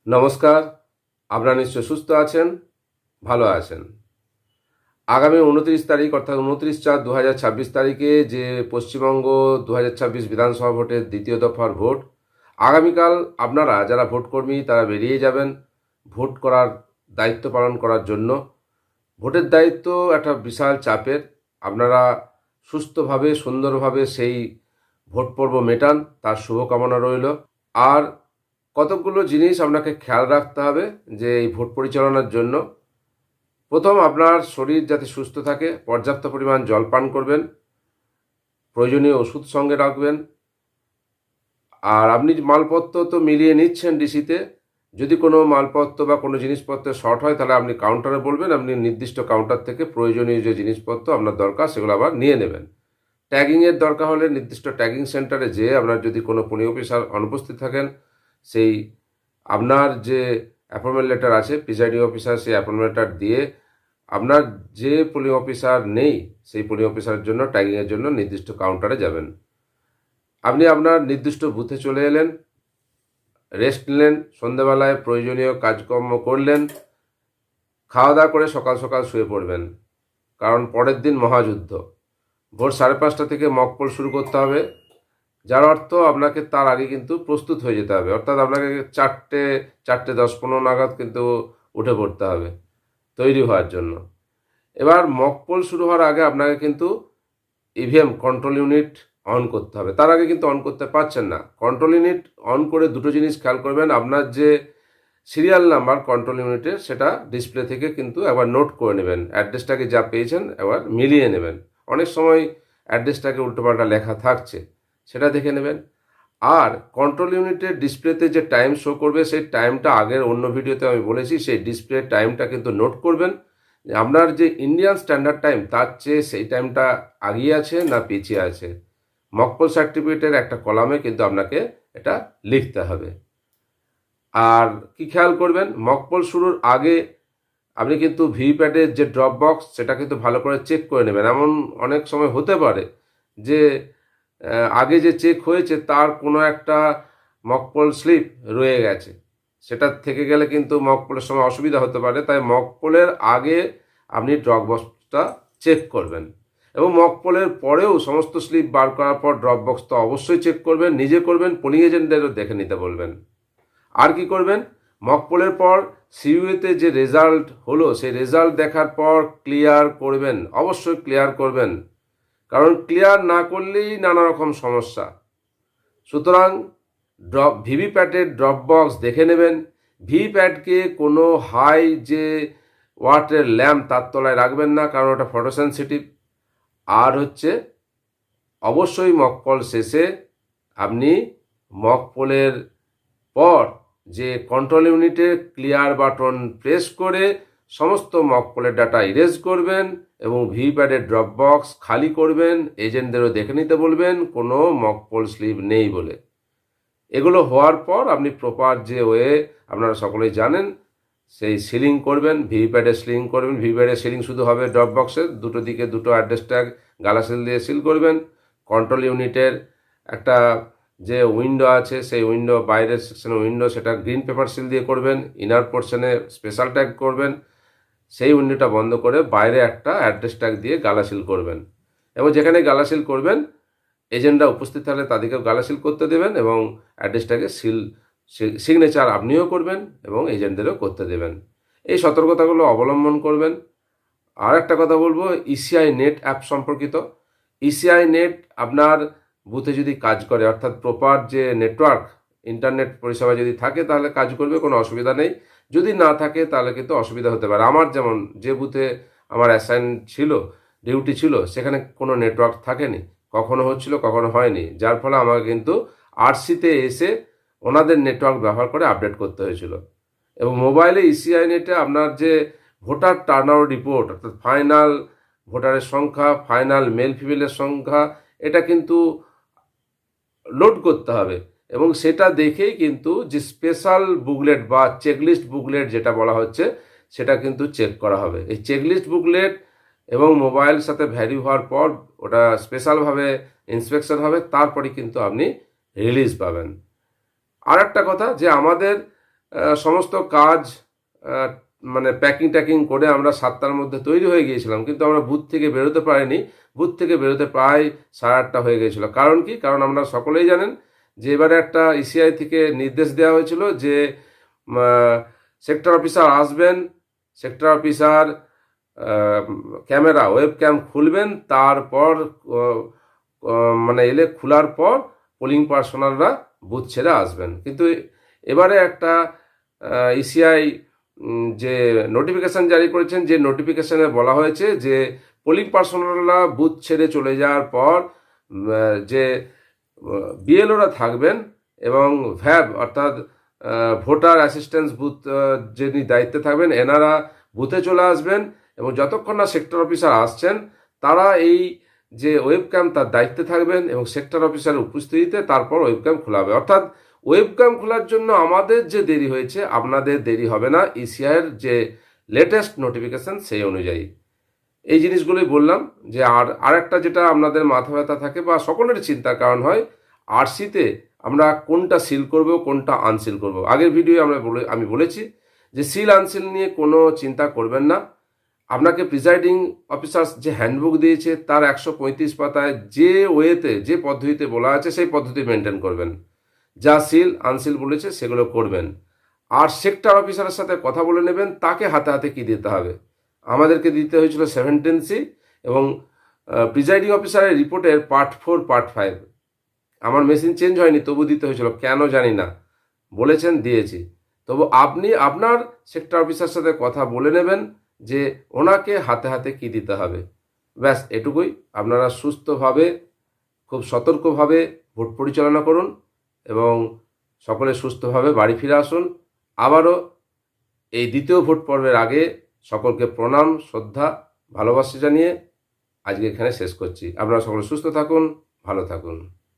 নমস্কার। আপনারা নিশ্চয় সুস্থ আছেন, ভালো আছেন। আগামী ২৯ তারিখ অর্থাৎ ২৯/৪/২০২৬ তারিখে যে পশ্চিমবঙ্গ ২০২৬ বিধানসভা ভোটের দ্বিতীয় দফার ভোট, আগামীকাল আপনারা যারা ভোটকর্মী তারা বেরিয়ে যাবেন ভোট করার দায়িত্ব পালন করার জন্য। ভোটের দায়িত্ব একটা বিশাল চাপের। আপনারা সুস্থভাবে সুন্দরভাবে সেই ভোট পর্ব মেটান, তার শুভকামনা রইল। আর কতকগুলো জিনিস আপনাকে খেয়াল রাখতে হবে যে এই ভোট পরিচালনার জন্য। প্রথম, আপনার শরীর যাতে সুস্থ থাকে, পর্যাপ্ত পরিমাণ জল পান করবেন, প্রয়োজনীয় ওষুধ সঙ্গে রাখবেন। আর আপনি মালপত্র তো মিলিয়ে নিচ্ছেন ডিসিতে, যদি কোনো মালপত্র বা কোনো জিনিসপত্র শর্ট হয় তাহলে আপনি কাউন্টারে বলবেন, আপনি নির্দিষ্ট কাউন্টার থেকে প্রয়োজনীয় যে জিনিসপত্র আপনার দরকার সেগুলো আবার নিয়ে নেবেন। ট্যাগিংয়ের দরকার হলে নির্দিষ্ট ট্যাগিং সেন্টারে যেয়ে আপনার যদি কোনো পুলিশ অফিসার অনুপস্থিত থাকেন, সেই আপনার যে অ্যাপয়েন্টমেন্ট লেটার আছে প্রিসাইডিং অফিসার, সেই অ্যাপয়েন্টমেন্ট লেটার দিয়ে আপনার যে পুলিং অফিসার নেই সেই পুলিং অফিসারের জন্য ট্যাগিংয়ের জন্য নির্দিষ্ট কাউন্টারে যাবেন। আপনি আপনার নির্দিষ্ট বুথে চলে এলেন, রেস্ট নিলেন, সন্ধেবেলায় প্রয়োজনীয় কাজকর্ম করলেন, খাওয়া দাওয়া করে সকাল সকাল শুয়ে পড়বেন, কারণ পরের দিন মহাযুদ্ধ। ভোর 5:30 থেকে মকপোল শুরু করতে হবে, যার অর্থ আপনাকে তার আগে কিন্তু প্রস্তুত হয়ে যেতে হবে, অর্থাৎ আপনাকে 4:10-15 নাগাদ কিন্তু উঠে পড়তে হবে তৈরি হওয়ার জন্য। এবার মকপোল শুরু হওয়ার আগে আপনাকে কিন্তু ইভিএম কন্ট্রোল ইউনিট অন করতে হবে। তার আগে কিন্তু অন করতে পারছেন না। কন্ট্রোল ইউনিট অন করে দুটো জিনিস খেয়াল করবেন, আপনার যে সিরিয়াল নাম্বার কন্ট্রোল ইউনিটের সেটা ডিসপ্লে থেকে কিন্তু একবার নোট করে নেবেন, অ্যাড্রেসটাকে যা পেয়েছেন একবার মিলিয়ে নেবেন। অনেক সময় অ্যাড্রেসটাকে উল্টোপাল্টা লেখা থাকছে, সেটা দেখে নেবেন। আর কন্ট্রোল ইউনিটের ডিসপ্লেতে যে টাইম শো করবে সেই টাইমটা আগের অন্য ভিডিওতে আমি বলেছি, সেই ডিসপ্লে টাইমটা কিন্তু নোট করবেন। আপনার যে ইন্ডিয়ান স্ট্যান্ডার্ড টাইম তার চেয়ে সেই টাইমটা আগিয়ে আছে না পিছিয়ে আছে, মকপল সার্টিফিকেটের একটা কলামে কিন্তু আপনাকে এটা লিখতে হবে। আর কি খেয়াল করবেন, মকপল শুরুর আগে আপনি কিন্তু ভিভিপ্যাটের যে ড্রপ বক্স সেটা কিন্তু ভালো করে চেক করে নেবেন। এমন অনেক সময় হতে পারে যে আগে যে চেক হয়েছে তার কোনো একটা মকপল স্লিপ রয়ে গেছে, সেটা থেকে গেলে কিন্তু মকপলের সময় অসুবিধা হতে পারে। তাই মকপলের আগে আপনি ড্রপ বক্সটা চেক করবেন, এবং মকপলের পরেও সমস্ত স্লিপ বার করার পর ড্রপ বক্সটা অবশ্যই চেক করবেন, নিজে করবেন, পোলিং এজেন্টদেরও দেখে নিতে বলবেন। আর কি করবেন, মকপলের পর সিইউতে যে রেজাল্ট হলো সেই রেজাল্ট দেখার পর ক্লিয়ার করবেন, অবশ্যই ক্লিয়ার করবেন, কারণ ক্লিয়ার না করলেই নানা রকম সমস্যা। সুতরাং ভিভিপ্যাটের ড্রপ বক্স দেখে নেবেন। ভিভিপ্যাটকে কোনো হাই যে ওয়াটের ল্যাম্প তার তলায় রাখবেন না, কারণ ওটা ফটো সেন্সিটিভ। আর হচ্ছে অবশ্যই মকপল শেষে আপনি মকপলের পর যে কন্ট্রোল ইউনিটে ক্লিয়ার বাটন প্রেস করে সমস্ত মকপলের ডাটা ইরেজ করবেন এবং ভিভিপ্যাটের ড্রপ বক্স খালি করবেন, এজেন্টদেরও দেখে নিতে বলবেন কোনো মকপল স্লিপ নেই বলে। এগুলো হওয়ার পর আপনি প্রপার যে ওয়ে আপনারা সকলেই জানেন সেই সিলিং করবেন, ভিভিপ্যাটে সিলিং করবেন। ভিভিপ্যাটে সিলিং শুধু হবে ড্রপ বক্সের দুটো দিকে দুটো অ্যাড্রেস ট্যাগ গালা সিল দিয়ে সিল করবেন। কন্ট্রোল ইউনিটের একটা যে উইন্ডো আছে সেই উইন্ডো, বাইরের সেকশনে উইন্ডো, সেটা গ্রিন পেপার সিল দিয়ে করবেন। ইনার পোর্শনে স্পেশাল ট্যাগ করবেন, সেই উইন্ডোটা বন্ধ করে বাইরে একটা অ্যাড্রেস ট্যাগ দিয়ে গালা সিল করবেন। এবং যেখানে গালা সিল করবেন এজেন্টরা উপস্থিত থাকলে তাদেরকেও গালা সিল করতে দেবেন এবং অ্যাড্রেসটাকে সিগনেচার আপনিও করবেন এবং এজেন্টদেরও করতে দেবেন। এই সতর্কতাগুলো অবলম্বন করবেন। আর একটা কথা বলবো ইসিআই নেট অ্যাপ সম্পর্কিত। ইসিআই নেট আপনার বুথে যদি কাজ করে, অর্থাৎ প্রপার যে নেটওয়ার্ক ইন্টারনেট পরিষেবা যদি থাকে তাহলে কাজ করবে, কোনো অসুবিধা নেই। যদি না থাকে তাহলে কিন্তু অসুবিধা হতে পারে। আমার যেমন যে বুথে আমার অ্যাসাইন ছিল, ডিউটি ছিল, সেখানে কোনো নেটওয়ার্ক থাকেনি, কখনো হচ্ছিল কখনো হয়নি, যার ফলে আমাকে কিন্তু আরসিতে এসে ওনাদের নেটওয়ার্ক ব্যবহার করে আপডেট করতে হয়েছিল। এবং মোবাইলে ইসিআই নেটে আপনার যে ভোটার টার্ন আউট রিপোর্ট, অর্থাৎ ফাইনাল ভোটারের সংখ্যা, ফাইনাল মেল ফিমেলের সংখ্যা, এটা কিন্তু লোড করতে হবে এবং সেটা দেখেই কিন্তু যে স্পেশাল বুকলেট বা চেকলিস্ট বুকলেট যেটা বলা হচ্ছে সেটা কিন্তু চেক করা হবে। এই চেকলিস্ট বুকলেট এবং মোবাইল সাথে ভ্যারি হওয়ার পর ওটা স্পেশালভাবে ইন্সপেকশন হবে, তারপরে কিন্তু আপনি রিলিজ পাবেন। আর একটা কথা যে আমাদের সমস্ত কাজ আহ, মানে প্যাকিং ট্যাকিং করে আমরা 7টার মধ্যে তৈরি হয়ে গিয়েছিলাম, কিন্তু আমরা বুথ থেকে বেরোতে পারিনি। বুথ থেকে বেরোতে প্রায় 8:30 হয়ে গিয়েছিল। কারণ কি? কারণ আমরা সকলেই জানেন যে এবারে একটা ইসিআই থেকে নির্দেশ দেওয়া হয়েছিল যে সেক্টর অফিসার আসবেন, sector officer camera webcam খুলবেন, তারপর মানে এলে খোলার পর পোলিং পার্সোনালরা বুথ ছেড়ে আসবেন। কিন্তু এবারে একটা ইসিআই যে নোটিফিকেশন জারি করেছেন, যে নোটিফিকেশনে বলা হয়েছে যে পোলিং পার্সোনালরা বুথ ছেড়ে চলে যাওয়ার পর যে বিএলওরা থাকবেন এবং ভ্যাব অর্থাৎ ভোটার অ্যাসিস্ট্যান্স বুথ যিনি দায়িত্বে থাকবেন, এনারা বুথে চলে আসবেন এবং যতক্ষণ না সেক্টর অফিসার আসছেন তারা এই যে ওয়েবক্যাম তার দায়িত্বে থাকবেন এবং সেক্টর অফিসারের উপস্থিতিতে তারপর ওয়েবক্যাম খোলা হবে। অর্থাৎ ওয়েবক্যাম খোলার জন্য আমাদের যে দেরি হয়েছে, আপনাদের দেরি হবে না ইসিআইয়ের যে লেটেস্ট নোটিফিকেশন সেই অনুযায়ী। এই জিনিসগুলোই বললাম। যে আরেকটা যেটা আপনাদের মাথা ব্যথা থাকে বা সকলের চিন্তার কারণ হয়, আরসিতে আমরা কোনটা সিল করব কোনটা আনসিল করব। আগের ভিডিও আমি বলেছি যে সিল আনসিল নিয়ে কোনো চিন্তা করবেন না। আপনাকে প্রিজাইডিং অফিসার যে হ্যান্ডবুক দিয়েছে তার 135 পাতায় যে ওয়েতে যে পদ্ধতিতে বলা আছে সেই পদ্ধতি মেনটেন করবেন। যা সিল আনসিল বলেছে সেগুলো করবেন। আর সেক্টর অফিসারের সাথে কথা বলে নেবেন তাকে হাতে হাতে কি দিতে হবে। আমাদেরকে দিতে হয়েছিল 17C এবং প্রিজাইডিং অফিসারের রিপোর্টের পার্ট 4 পার্ট 5। আমার মেশিন চেঞ্জ হয়নি, তবু দিতে হয়েছিল, কেন জানি না, বলেছেন দিয়েছি। তবু আপনি আপনার সেক্টর অফিসার সাথে কথা বলে নেবেন যে ওনাকে হাতে হাতে কি দিতে হবে। ব্যাস এটুকুই। আপনারা সুস্থভাবে খুব সতর্কভাবে ভোট পরিচালনা করুন এবং সকলে সুস্থভাবে বাড়ি ফিরে আসুন। আবারও এই দ্বিতীয় ভোট পর্বের আগে সকলকে প্রণাম, শ্রদ্ধা, ভালোবাসা জানিয়ে আজকে এখানে শেষ করছি। আপনারা সকলে সুস্থ থাকুন, ভালো থাকুন।